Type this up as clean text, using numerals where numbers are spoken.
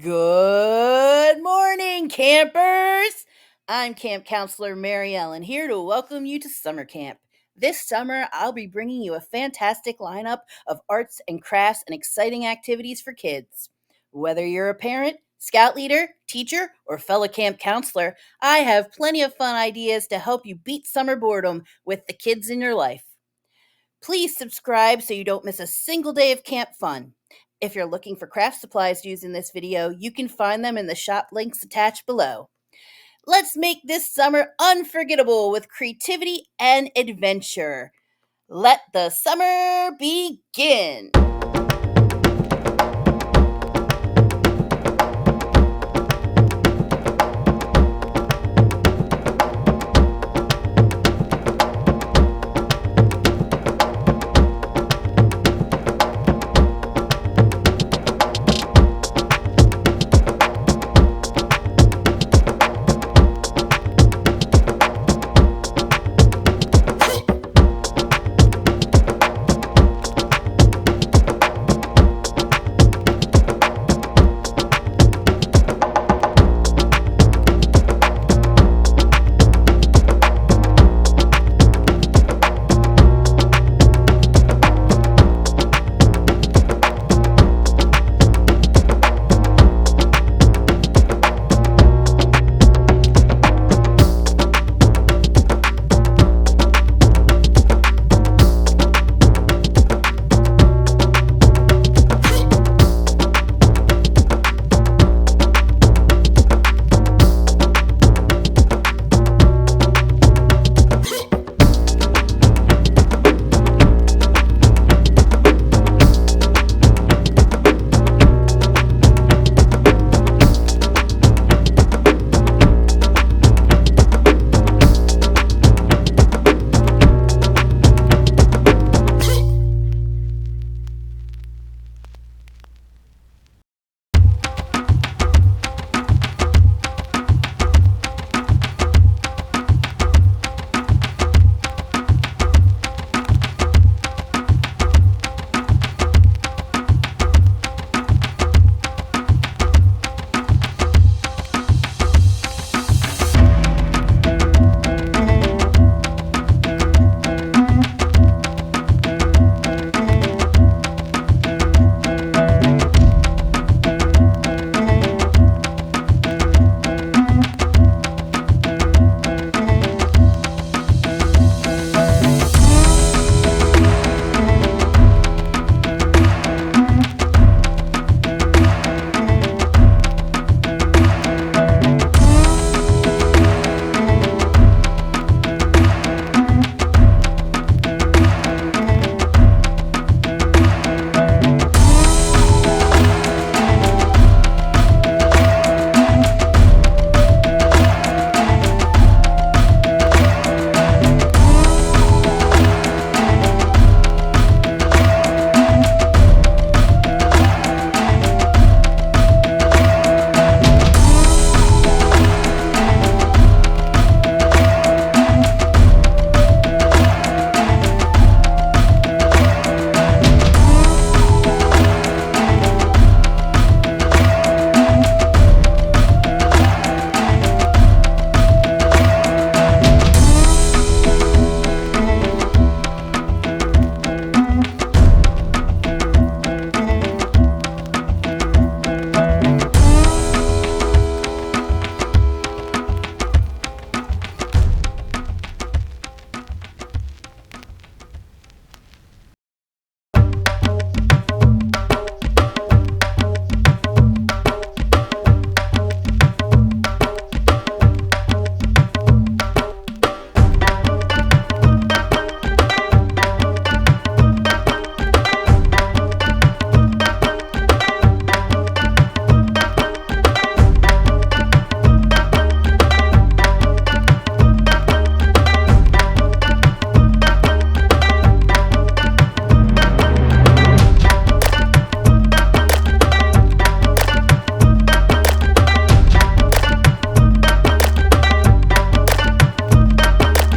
Good morning, campers! I'm Camp Counselor Mary Ellen here to welcome you to summer camp. This summer, I'll be bringing you a fantastic lineup of arts and crafts and exciting activities for kids. Whether you're a parent, scout leader, teacher, or fellow camp counselor, I have plenty of fun ideas to help you beat summer boredom with the kids in your life. Please subscribe so you don't miss a single day of camp fun. If you're looking for craft supplies used in this video, you can find them in the shop links attached below. Let's make this summer unforgettable with creativity and adventure. Let the summer begin!